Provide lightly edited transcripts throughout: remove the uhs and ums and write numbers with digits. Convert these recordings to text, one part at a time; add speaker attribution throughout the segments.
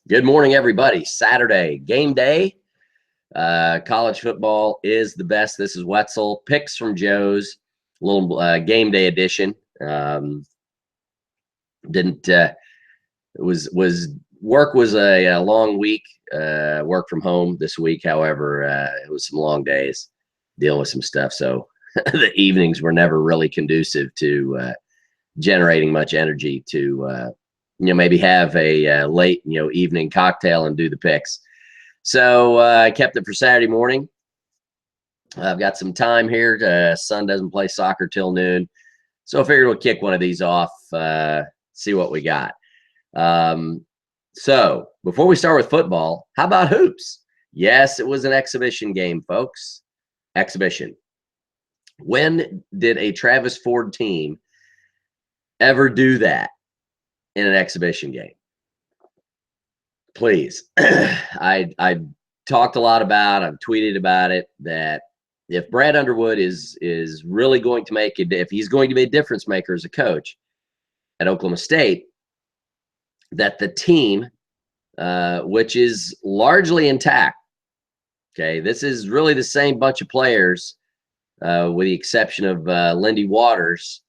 Speaker 1: Good morning, everybody. Saturday, game day. College football is the best. This is Wetzel. Picks from Joe's little game day edition. Didn't was work was a long week. Work from home this week. However, it was some long days dealing with some stuff. So the evenings were never really conducive to generating much energy to maybe have a late evening cocktail and do the picks. So I kept it for Saturday morning. I've got some time here. Son doesn't play soccer till noon, so I figured we'll kick one of these off, see what we got. So before we start with football, how about hoops? Yes, it was an exhibition game, folks. Exhibition. When did a Travis Ford team ever do that in an exhibition game? Please. I talked a lot about, I've tweeted about it, that if Brad Underwood is really going to make it, if he's going to be a difference maker as a coach at Oklahoma State, that the team, which is largely intact, okay, this is really the same bunch of players, with the exception of Lindy Waters.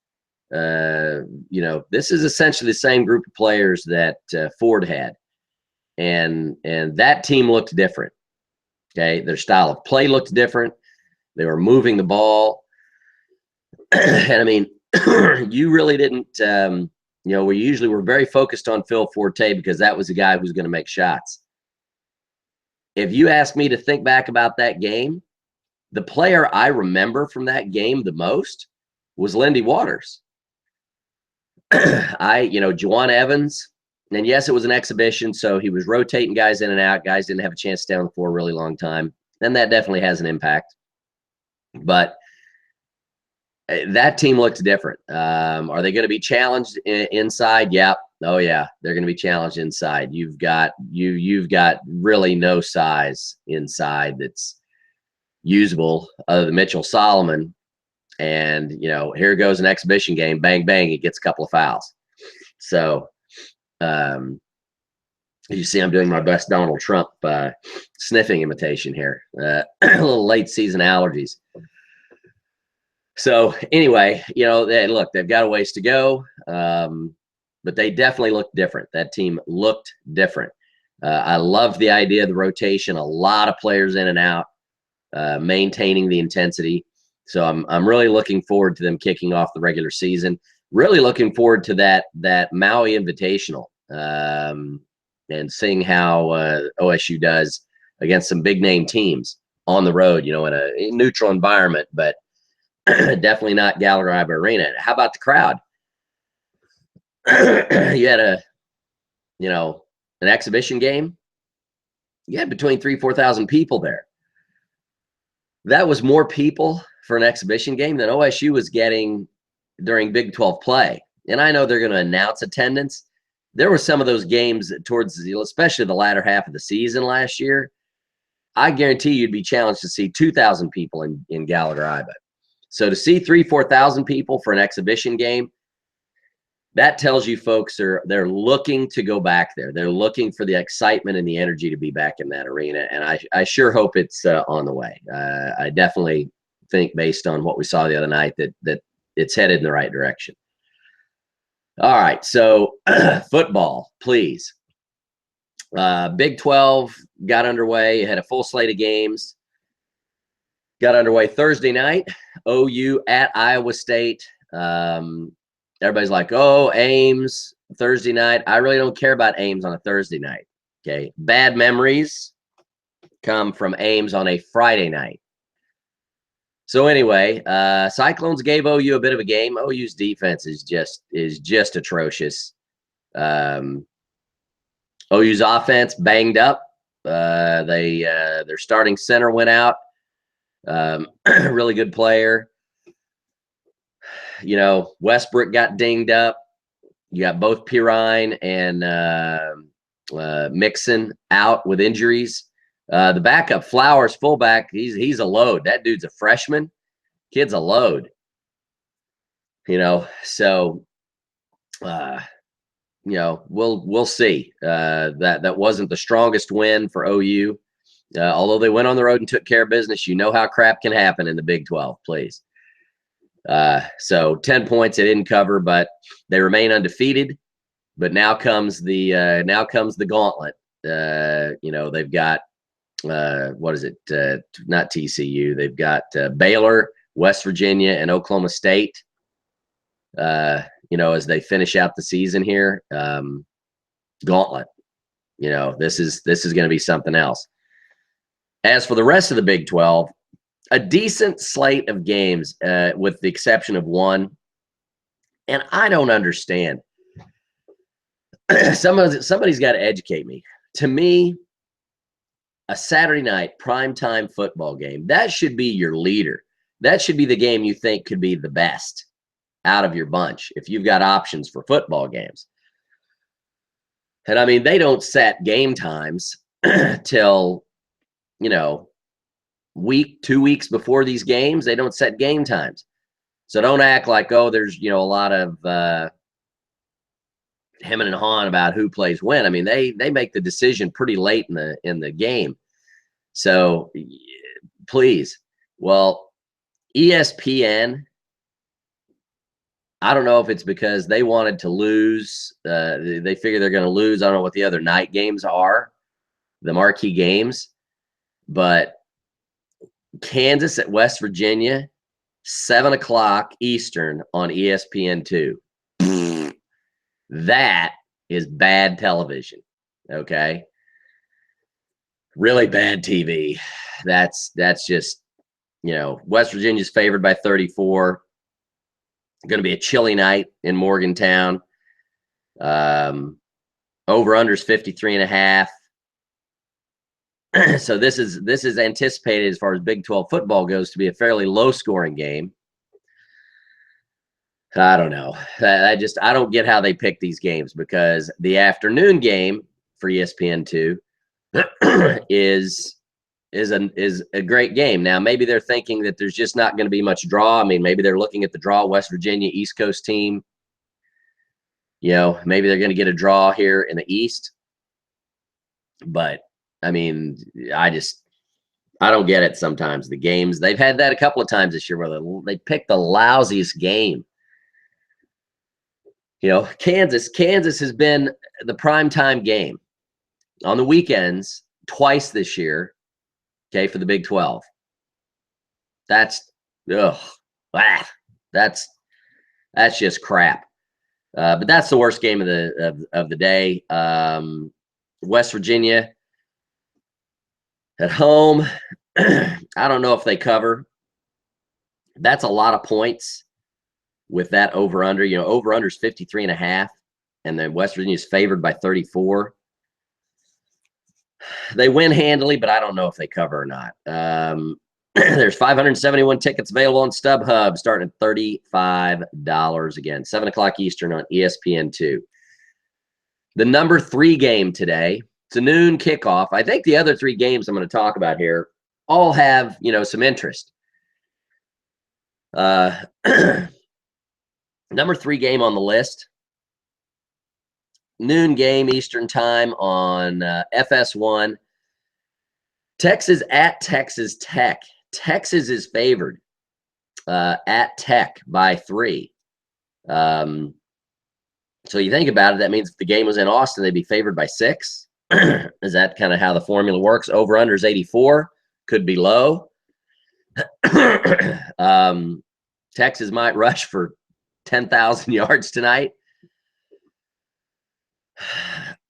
Speaker 1: This is essentially the same group of players that Ford had, and that team looked different. Okay, their style of play looked different. They were moving the ball, and I mean, you really didn't. We usually were very focused on Phil Forte because that was the guy who was going to make shots. If you ask me to think back about that game, the player I remember from that game the most was Lindy Waters. Juwan Evans, and yes, it was an exhibition, so he was rotating guys in and out. Guys didn't have a chance to stay on the floor a really long time, and that definitely has an impact. But that team looks different. Are they going to be challenged inside? Yep. Oh yeah, they're going to be challenged inside. You've got really no size inside that's usable other than Mitchell Solomon. And here goes an exhibition game. Bang bang, it gets a couple of fouls. So you see, I'm doing my best Donald Trump sniffing imitation here. A little late season allergies. So anyway, they've got a ways to go, but they definitely looked different. That team looked different. I loved the idea of the rotation, a lot of players in and out, maintaining the intensity. So I'm really looking forward to them kicking off the regular season. Really looking forward to that Maui Invitational, and seeing how OSU does against some big name teams on the road, in a neutral environment, but definitely not Gallagher-Iba Arena. How about the crowd? You had an exhibition game. You had between 3,000 and 4,000 people there. That was more people for an exhibition game than OSU was getting during Big 12 play. And I know they're going to announce attendance. There were some of those games towards, especially the latter half of the season last year. I guarantee you'd be challenged to see 2,000 people in Gallagher-Iba. So to see 3,000 to 4,000 people for an exhibition game, that tells you folks they're looking to go back there. They're looking for the excitement and the energy to be back in that arena, and I sure hope it's on the way. I definitely think, based on what we saw the other night, that it's headed in the right direction. All right, so football, please. Big 12 got underway. Had a full slate of games. Got underway Thursday night. OU at Iowa State. Everybody's like, oh, Ames, Thursday night. I really don't care about Ames on a Thursday night. Okay. Bad memories come from Ames on a Friday night. So anyway, Cyclones gave OU a bit of a game. OU's defense is just atrocious. OU's offense banged up. Their starting center went out. Really good player. Westbrook got dinged up. You got both Pirine and Mixon out with injuries. The backup, Flowers, fullback, he's a load. That dude's a freshman. Kid's a load. So we'll see. That wasn't the strongest win for OU. Although they went on the road and took care of business, you know how crap can happen in the Big 12, please. So 10 points they didn't cover, but they remain undefeated. But now comes the gauntlet. They've got what is it? Not TCU. They've got Baylor, West Virginia, and Oklahoma State. As they finish out the season here, gauntlet. This is going to be something else. As for the rest of the Big 12, a decent slate of games, with the exception of one. And I don't understand. Somebody's got to educate me. To me, a Saturday night primetime football game, that should be your leader. That should be the game you think could be the best out of your bunch if you've got options for football games. And I mean, they don't set game times till, 2 weeks before these games. They don't set game times. So don't act like, there's, a lot of hemming and hawing about who plays when. I mean, they make the decision pretty late in the game. So please, well, ESPN, I don't know if it's because they wanted to lose. They figure they're going to lose. I don't know what the other night games are, the marquee games, but Kansas at West Virginia, 7:00 Eastern on ESPN2. That is bad television. Okay. Really bad TV. That's just, West Virginia's favored by 34. Going to be a chilly night in Morgantown. Over unders 53.5. So this is anticipated, as far as Big 12 football goes, to be a fairly low scoring game. I don't know. I don't get how they pick these games, because the afternoon game for ESPN2 is a great game. Now, maybe they're thinking that there's just not going to be much draw. I mean, maybe they're looking at the draw, West Virginia, East Coast team. Maybe they're going to get a draw here in the East. But I mean, I don't get it sometimes. The games, they've had that a couple of times this year where they pick the lousiest game. Kansas has been the primetime game on the weekends twice this year, okay, for the Big 12. That's just crap. But that's the worst game of the day. West Virginia at home. I don't know if they cover. That's a lot of points with that over under. Over under is 53.5, and then West Virginia is favored by 34. They win handily, but I don't know if they cover or not. There's 571 tickets available on StubHub, starting at $35. Again, 7:00 Eastern on ESPN2. The number 3 game today, it's a noon kickoff. I think the other 3 games I'm going to talk about here all have, some interest. Number 3 game on the list, noon game Eastern time on FS1. Texas at Texas Tech. Texas is favored at Tech by 3. So you think about it, that means if the game was in Austin, they'd be favored by 6. Is that kind of how the formula works? Over under is 84, could be low. Texas might rush for 10,000 yards tonight.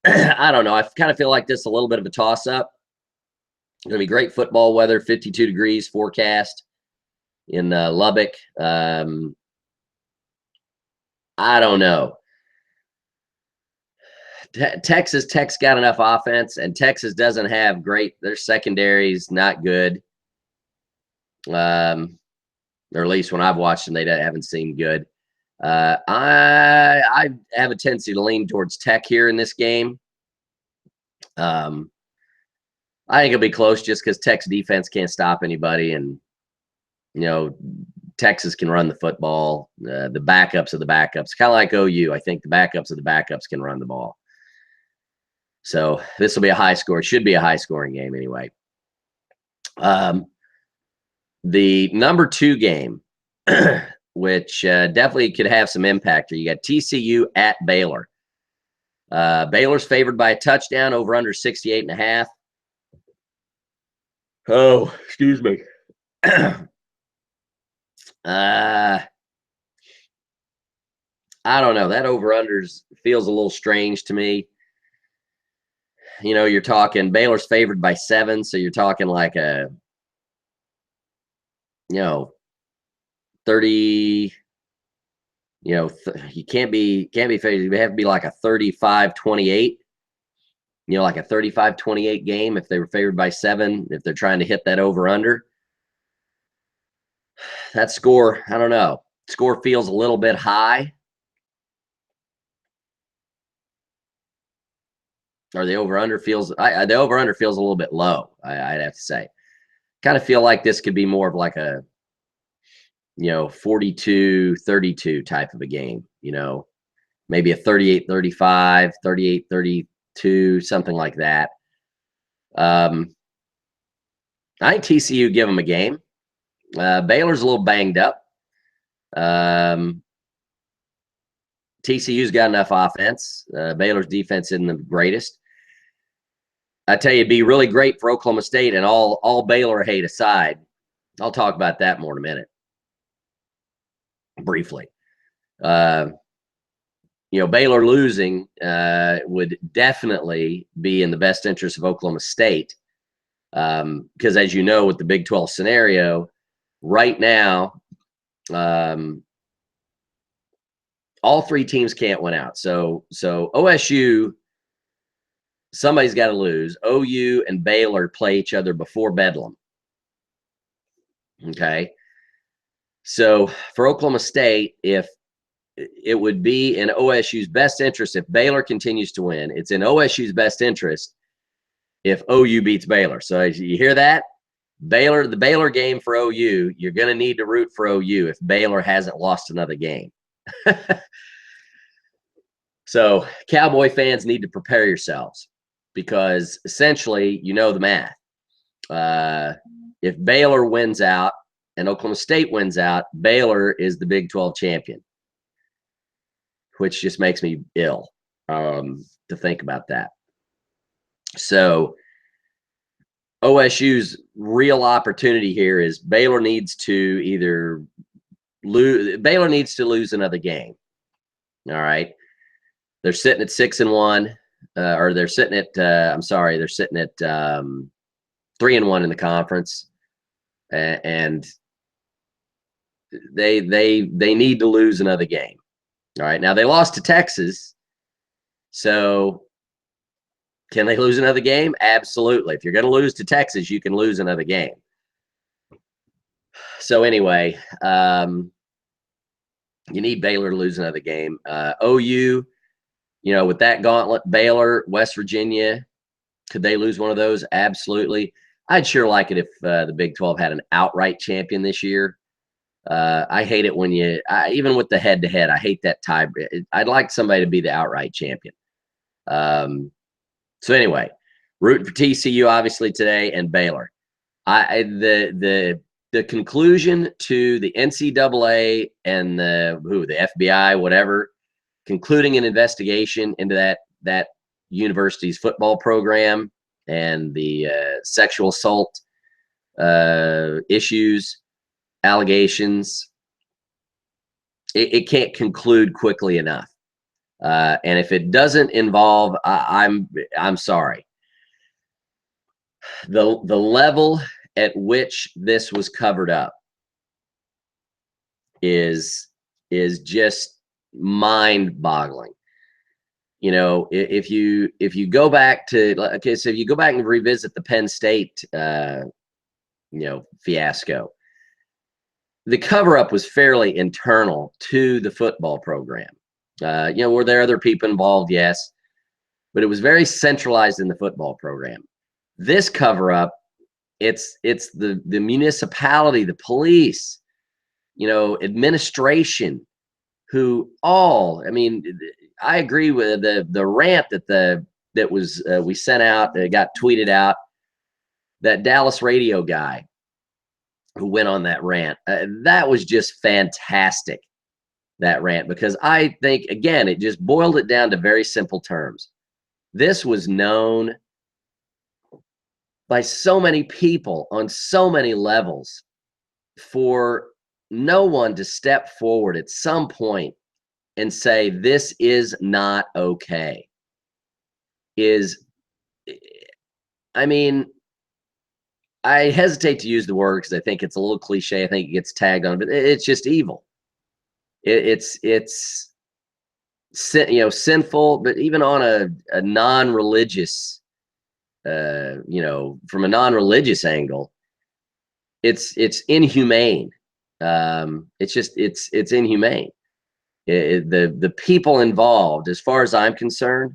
Speaker 1: I don't know. I kind of feel like this is a little bit of a toss-up. It's going to be great football weather, 52 degrees forecast in Lubbock. I don't know. Texas Tech's got enough offense, and Texas doesn't have great. Their secondary's not good. Or at least when I've watched them, they haven't seemed good. I have a tendency to lean towards Tech here in this game. I think it'll be close just because Tech's defense can't stop anybody, and Texas can run the football. The backups of the backups, kind of like OU. I think the backups of the backups can run the ball. So this will be a high score. It should be a high scoring game anyway. The number 2 game, which definitely could have some impact here. You got TCU at Baylor. Baylor's favored by a touchdown, over under 68.5. Oh, excuse me. I don't know. That over-unders feels a little strange to me. You know, you're talking Baylor's favored by 7, so you're talking like a, 30. You can't be favored. It have to be like a 35-28. Like a 35-28 game if they were favored by 7. If they're trying to hit that over/under. That score, I don't know. Score feels a little bit high. Or the over/under feels a little bit low, I'd have to say. Kind of feel like this could be more of like a 42-32 type of a game, maybe a 38-35, 38-32, something like that. I think TCU give them a game. Baylor's a little banged up. TCU's got enough offense. Baylor's defense isn't the greatest. I tell you, it'd be really great for Oklahoma State, and all Baylor hate aside, I'll talk about that more in a minute, briefly. Baylor losing would definitely be in the best interest of Oklahoma State, because as you know, with the Big 12 scenario right now, all 3 teams can't win out. So OSU, somebody's got to lose. OU and Baylor play each other before Bedlam. Okay. So for Oklahoma State, if it would be in OSU's best interest, if Baylor continues to win, it's in OSU's best interest if OU beats Baylor. So as you hear that, the Baylor game for OU, you're going to need to root for OU if Baylor hasn't lost another game. So Cowboy fans need to prepare yourselves, because essentially, the math. If Baylor wins out and Oklahoma State wins out, Baylor is the Big 12 champion, which just makes me ill to think about that. So OSU's real opportunity here is Baylor needs to lose another game. All right. They're sitting at 6-1, or they're sitting at, they're sitting at 3-1 in the conference. And they need to lose another game. All right. Now they lost to Texas. So can they lose another game? Absolutely. If you're going to lose to Texas, you can lose another game. So anyway, you need Baylor to lose another game. OU, with that gauntlet, Baylor, West Virginia, could they lose one of those? Absolutely. I'd sure like it if the Big 12 had an outright champion this year. I hate it when even with the head-to-head, I hate that tie. I'd like somebody to be the outright champion. So anyway, rooting for TCU obviously today and Baylor. The conclusion to the NCAA and the FBI, whatever, concluding an investigation into that university's football program and the sexual assault issues, allegations, it can't conclude quickly enough. And if it doesn't involve, I'm sorry. The level at which this was covered up is just mind-boggling. If you go back to, okay, so if you go back and revisit the Penn State fiasco, the cover-up was fairly internal to the football program. Were there other people involved? Yes, but it was very centralized in the football program. This cover-up, it's the municipality, the police, administration, who all, I mean, I agree with the rant that was we sent out, that got tweeted out, that Dallas radio guy who went on that rant. That was just fantastic, that rant, because I think, again, it just boiled it down to very simple terms. This was known by so many people on so many levels. For no one to step forward at some point and say, this is not okay, is, I mean, I hesitate to use the word because I think it's a little cliche. I think it gets tagged on, but it's just evil. It's sinful, but even on a non-religious, from a non-religious angle, it's inhumane. It's inhumane. The people involved, as far as I'm concerned,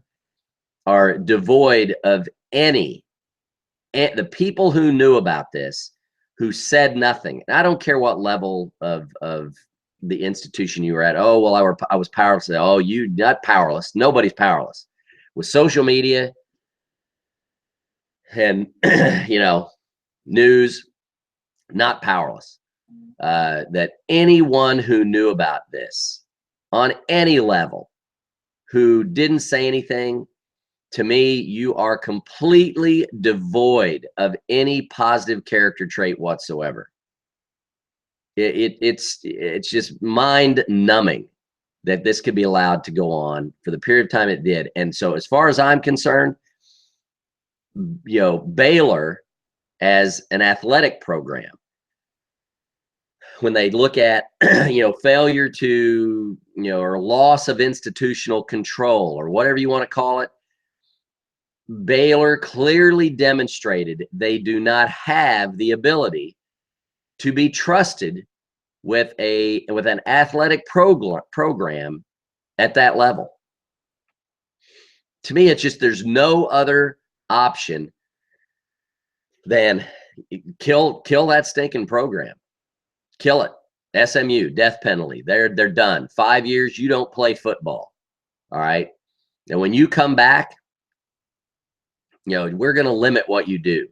Speaker 1: are devoid of any. The people who knew about this, who said nothing, and I don't care what level of the institution you were at. Oh, well, I was powerless. Oh, you not powerless. Nobody's powerless. With social media and news, not powerless. That anyone who knew about this on any level, who didn't say anything, to me, you are completely devoid of any positive character trait whatsoever. It's just mind numbing that this could be allowed to go on for the period of time it did. And so, as far as I'm concerned, Baylor as an athletic program, when they look at failure to or loss of institutional control, or whatever you want to call it, Baylor clearly demonstrated they do not have the ability to be trusted with an athletic program at that level. To me, it's just, there's no other option than kill that stinking program. Kill it. SMU, death penalty. They're done. 5 years, you don't play football. All right. And when you come back, we're going to limit what you do.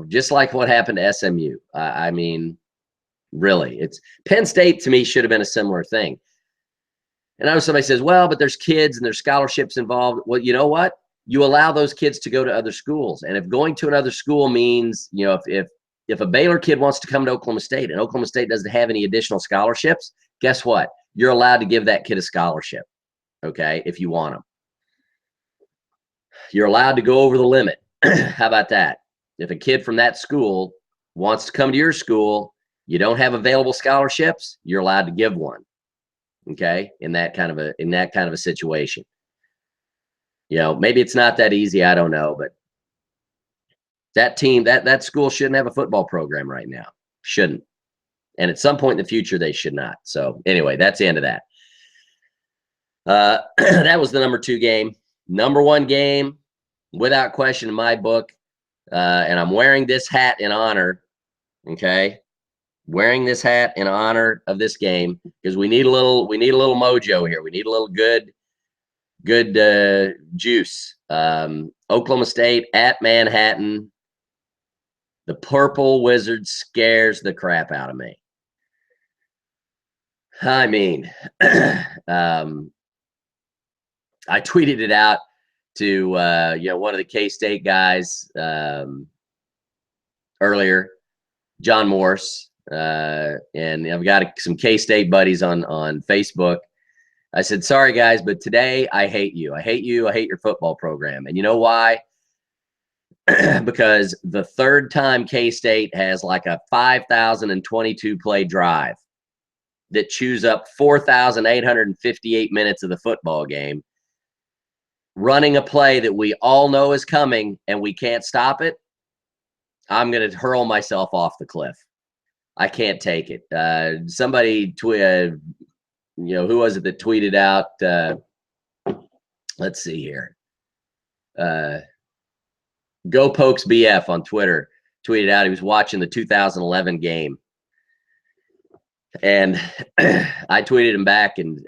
Speaker 1: Just like what happened to SMU. I mean, really, it's Penn State, to me, should have been a similar thing. And I know somebody says, well, but there's kids and there's scholarships involved. Well, you know what? You allow those kids to go to other schools. And if going to another school means, if a Baylor kid wants to come to Oklahoma State and Oklahoma State doesn't have any additional scholarships, guess what? You're allowed to give that kid a scholarship, okay, if you want them. You're allowed to go over the limit. How about that? If a kid from that school wants to come to your school, you don't have available scholarships, you're allowed to give one. Okay, in that kind of a situation. Maybe it's not that easy, I don't know, but that team, that school shouldn't have a football program right now. Shouldn't. And at some point in the future, they should not. So anyway, that's the end of that. That was the number 2 game. Number 1 game, without question, in my book. And I'm wearing this hat in honor. Okay. Wearing this hat in honor of this game, because we need a little mojo here. We need a little good juice. Oklahoma State at Manhattan. The Purple Wizard scares the crap out of me. I mean, I tweeted it out to one of the K-State guys earlier, John Morse. And I've got some K-State buddies on Facebook. I said, sorry guys, but today I hate you. I hate you. I hate your football program. And you know why? Because the third time K-State has like a 5,022 play drive that chews up 4,858 minutes of the football game, running a play that we all know is coming and we can't stop it, I'm going to hurl myself off the cliff. I can't take it. Somebody, who was it that tweeted out? Let's see here. Go Pokes BF on Twitter tweeted out he was watching the 2011 game, And I tweeted him back, and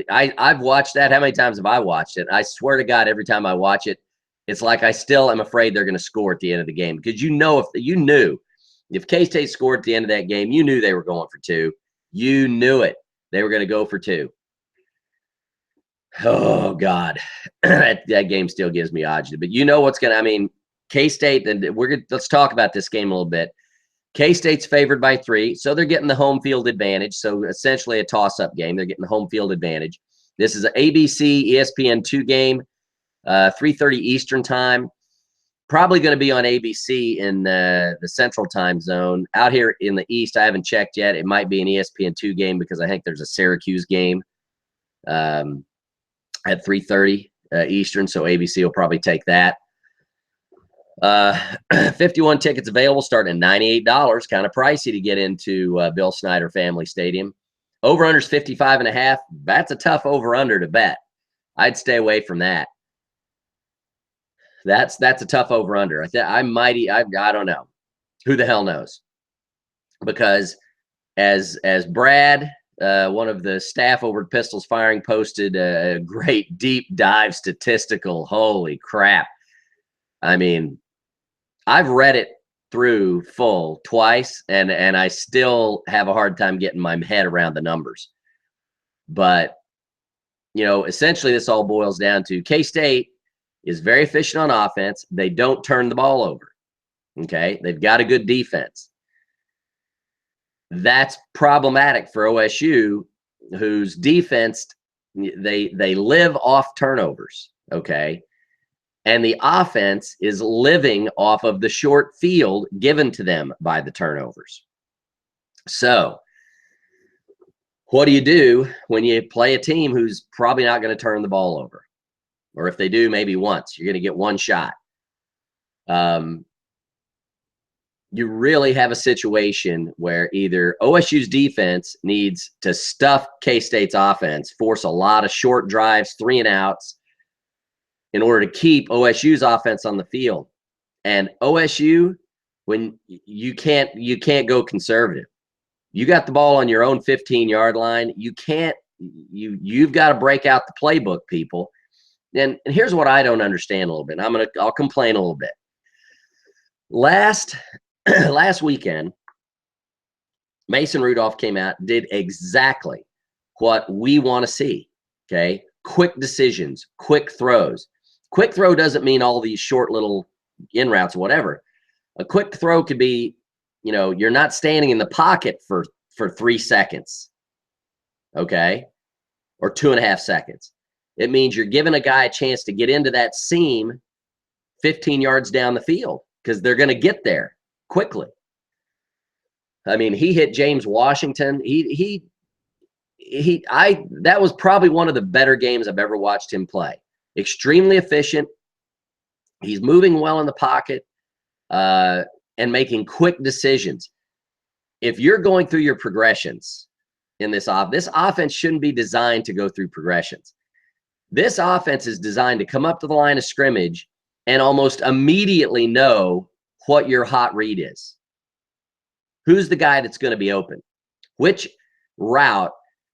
Speaker 1: I've watched that. How many times have I watched it? I swear to God, every time I watch it, it's like I still am afraid they're going to score at the end of the game, because if K-State scored at the end of that game, you knew they were going for two. You knew it. They were going to go for two. Oh God, that game still gives me agita. But you know what's going to? I mean, K-State, and let's talk about this game a little bit. K-State's favored by 3, so they're getting the home field advantage. So essentially a toss-up game. They're getting the home field advantage. This is an ABC ESPN2 game, 3:30 Eastern time. Probably going to be on ABC in the Central Time Zone. Out here in the East, I haven't checked yet. It might be an ESPN2 game, because I think there's a Syracuse game at 3:30 Eastern, so ABC will probably take that. 51 tickets available, starting at $98. Kind of pricey to get into Bill Snyder Family Stadium. Over-under's 55.5. That's a tough over-under to bet. I'd stay away from that. That's a tough over-under. I don't know. Who the hell knows? Because as Brad, one of the staff over at Pistols Firing, posted a great deep dive statistical. Holy crap. I mean, I've read it through full twice, and I still have a hard time getting my head around the numbers. But, essentially this all boils down to K-State is very efficient on offense. They don't turn the ball over. Okay? They've got a good defense. That's problematic for OSU, whose defense, they live off turnovers. Okay? And the offense is living off of the short field given to them by the turnovers. So what do you do when you play a team who's probably not going to turn the ball over? Or if they do, maybe once. You're going to get one shot. You really have a situation where either OSU's defense needs to stuff K-State's offense, force a lot of short drives, 3 and outs, in order to keep OSU's offense on the field. And OSU, when you can't go conservative. You got the ball on your own 15-yard line. You've got to break out the playbook, people. And here's what I don't understand a little bit. I'll complain a little bit. Last weekend, Mason Rudolph came out, did exactly what we want to see. Okay, quick decisions, quick throws. Quick throw doesn't mean all these short little in routes, whatever. A quick throw could be, you're not standing in the pocket for 3 seconds, okay, or 2.5 seconds. It means you're giving a guy a chance to get into that seam 15 yards down the field, because they're going to get there quickly. I mean, he hit James Washington. That was probably one of the better games I've ever watched him play. Extremely efficient. He's moving well in the pocket and making quick decisions. If you're going through your progressions in this offense shouldn't be designed to go through progressions. This offense is designed to come up to the line of scrimmage and almost immediately know what your hot read is. Who's the guy that's going to be open? Which route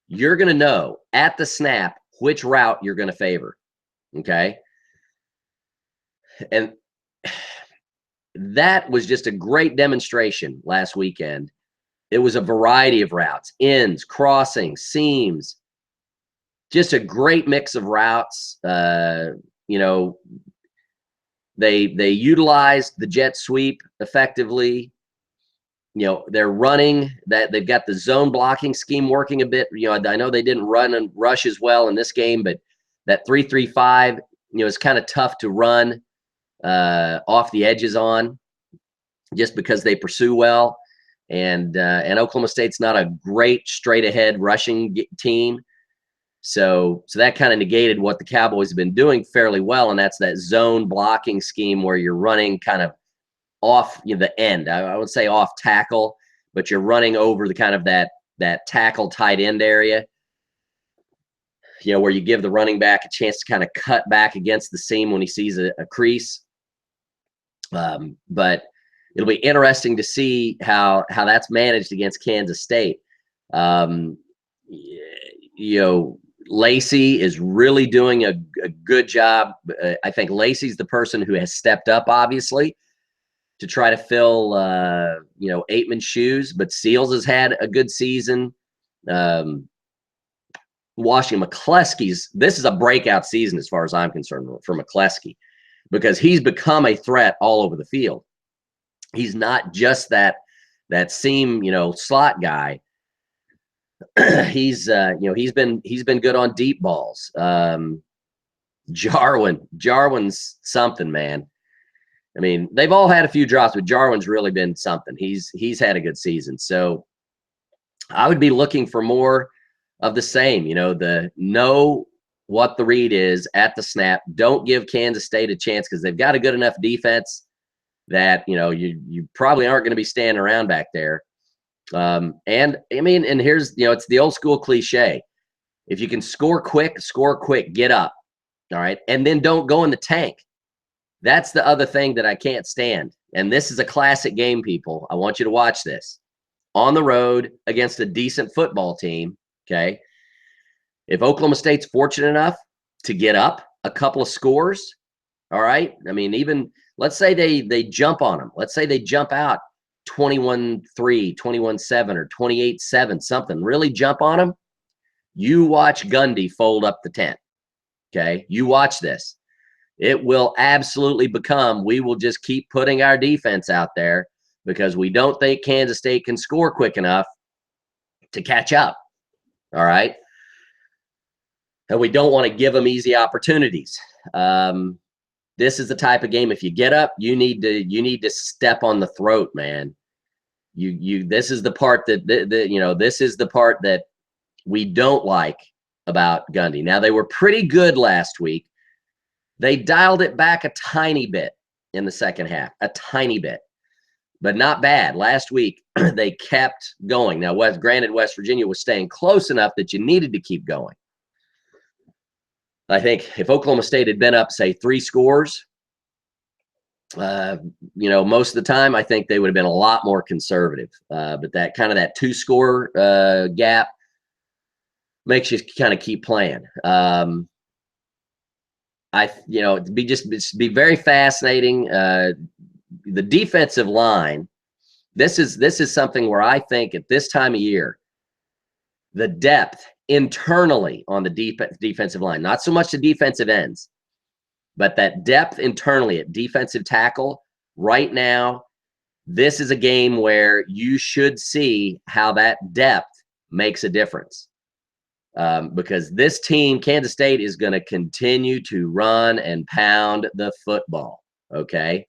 Speaker 1: you're going to know at the snap which route you're going to favor. Okay. And that was just a great demonstration last weekend. It was a variety of routes, ins, crossings, seams, just a great mix of routes. They utilized the jet sweep effectively. They're running that. They've got the zone blocking scheme working a bit. I know they didn't run and rush as well in this game, but that 3-3-5, is kind of tough to run off the edges on, just because they pursue well. And Oklahoma State's not a great straight ahead rushing team. So that kind of negated what the Cowboys have been doing fairly well. And that's that zone blocking scheme where you're running kind of off the end. I would say off tackle, but you're running over the kind of that tackle tight end area, where you give the running back a chance to kind of cut back against the seam when he sees a crease. But it'll be interesting to see how that's managed against Kansas State. Um, Lacey is really doing a good job. I think Lacey's the person who has stepped up, obviously, to try to fill, Aitman's shoes. But Seals has had a good season. Washington McCleskey's, this is a breakout season as far as I'm concerned for McCleskey, because he's become a threat all over the field. He's not just that seam, slot guy. He's been good on deep balls. Jarwin's something, man. I mean, they've all had a few drops, but Jarwin's really been something. He's had a good season. So I would be looking for more of the same, know what the read is at the snap. Don't give Kansas State a chance, because they've got a good enough defense that, you probably aren't going to be standing around back there. And here's, it's the old school cliche. If you can score quick, get up. All right. And then don't go in the tank. That's the other thing that I can't stand. And this is a classic game, people. I want you to watch this. On the road against a decent football team, okay? If Oklahoma State's fortunate enough to get up a couple of scores, all right? I mean, even let's say they jump on them. Let's say they jump out 21-3, 21-7, or 28-7, something. Really jump on them. You watch Gundy fold up the tent, okay? You watch this. It will absolutely become, we will just keep putting our defense out there because we don't think Kansas State can score quick enough to catch up. All right. And we don't want to give them easy opportunities. This is the type of game, if you get up, you need to step on the throat, man. This is the part this is the part that we don't like about Gundy. Now, they were pretty good last week. They dialed it back a tiny bit in the second half, a tiny bit, but not bad. Last week, they kept going. Now, granted, West Virginia was staying close enough that you needed to keep going. I think if Oklahoma State had been up, say, 3 scores, most of the time, I think they would have been a lot more conservative. But that 2-score gap makes you kind of keep playing. It'd be very fascinating. The defensive line, this is something where I think at this time of year, the depth internally on the defensive line, not so much the defensive ends, but that depth internally at defensive tackle right now, this is a game where you should see how that depth makes a difference. Because this team, Kansas State, is going to continue to run and pound the football, okay?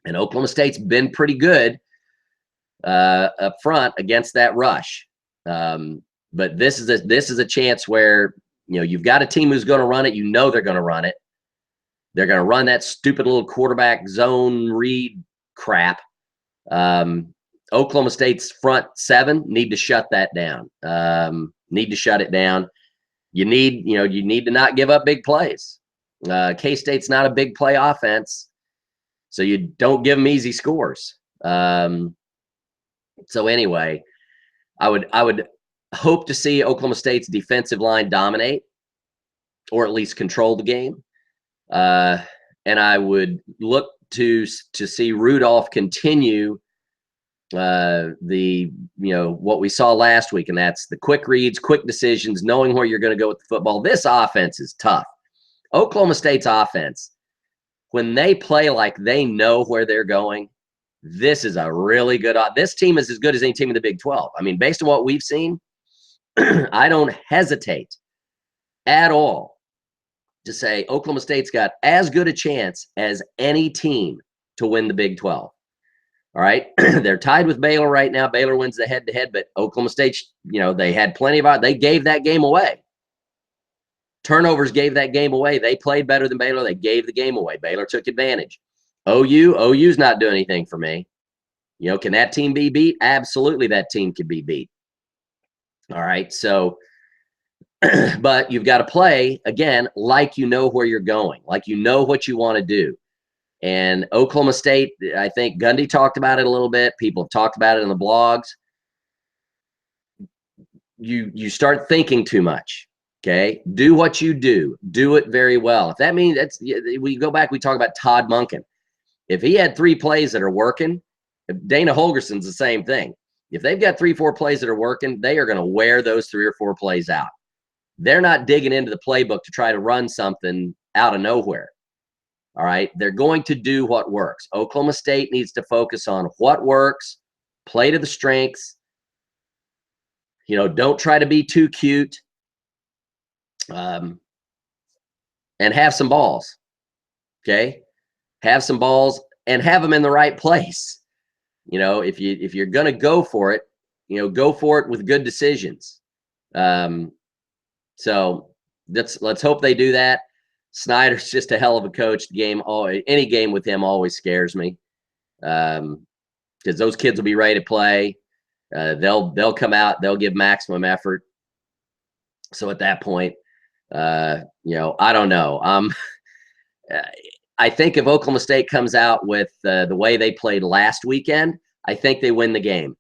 Speaker 1: And Oklahoma State's been pretty good up front against that rush. But this is a chance where, you've got a team who's going to run it. They're going to run it. They're going to run that stupid little quarterback zone read crap. Oklahoma State's front 7 need to shut that down. Need to shut it down. You need to not give up big plays. K-State's not a big play offense, so you don't give them easy scores. So anyway, I would hope to see Oklahoma State's defensive line dominate, or at least control the game. And I would look to see Rudolph continue what we saw last week, and that's the quick reads, quick decisions, knowing where you're going to go with the football. This offense is tough. Oklahoma State's offense, when they play like they know where they're going, this is a really good – this team is as good as any team in the Big 12. I mean, based on what we've seen, I don't hesitate at all to say Oklahoma State's got as good a chance as any team to win the Big 12. All right. They're tied with Baylor right now. Baylor wins the head-to-head, but Oklahoma State, they had plenty of – they gave that game away. Turnovers gave that game away. They played better than Baylor. They gave the game away. Baylor took advantage. OU's not doing anything for me. Can that team be beat? Absolutely, that team could be beat. All right. So, but you've got to play, again, like you know where you're going, like you know what you want to do. And Oklahoma State, I think Gundy talked about it a little bit. People have talked about it in the blogs. you start thinking too much. Okay, do what you do it very well. If that means we go back, we talk about Todd Monken. If he had 3 plays that are working, Dana Holgerson's the same thing. If they've got 3-4 plays that are working, they are going to wear those 3 or 4 plays out. They're not digging into the playbook to try to run something out of nowhere. All right, they're going to do what works. Oklahoma State needs to focus on what works, play to the strengths. Don't try to be too cute. And have some balls. Okay, have some balls and have them in the right place. If you're gonna go for it, go for it with good decisions. So let's hope they do that. Snyder's just a hell of a coach. Any game with him always scares me, because those kids will be ready to play. They'll come out. They'll give maximum effort. So at that point, I don't know. I think if Oklahoma State comes out with the way they played last weekend, I think they win the game.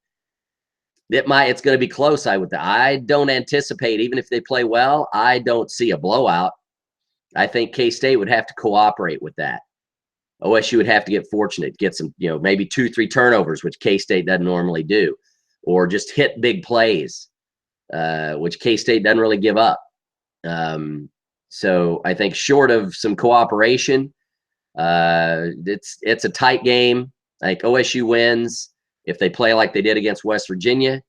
Speaker 1: It's going to be close. I don't anticipate, even if they play well, I don't see a blowout. I think K-State would have to cooperate with that. OSU would have to get fortunate, get some, maybe 2-3 turnovers, which K-State doesn't normally do, or just hit big plays, which K-State doesn't really give up. So I think short of some cooperation, it's a tight game. I think OSU wins. If they play like they did against West Virginia,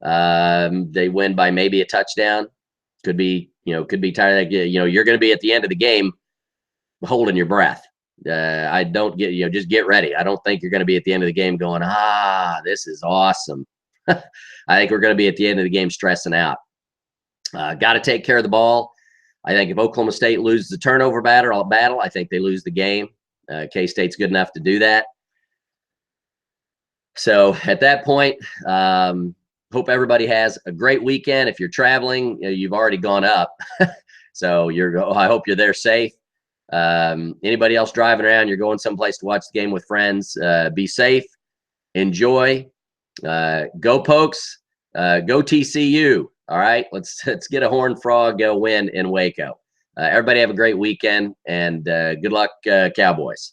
Speaker 1: they win by maybe a touchdown. Could be tired. You're going to be at the end of the game holding your breath. I don't just get ready. I don't think you're going to be at the end of the game going, this is awesome. I think we're going to be at the end of the game stressing out. Got to take care of the ball. I think if Oklahoma State loses the turnover battle, I think they lose the game. K-State's good enough to do that. So at that point, hope everybody has a great weekend. If you're traveling, you've already gone up. So I hope you're there safe. Anybody else driving around, you're going someplace to watch the game with friends, be safe, enjoy, go Pokes, go TCU. All right, let's get a Horned Frog win in Waco. Everybody have a great weekend, and good luck, Cowboys.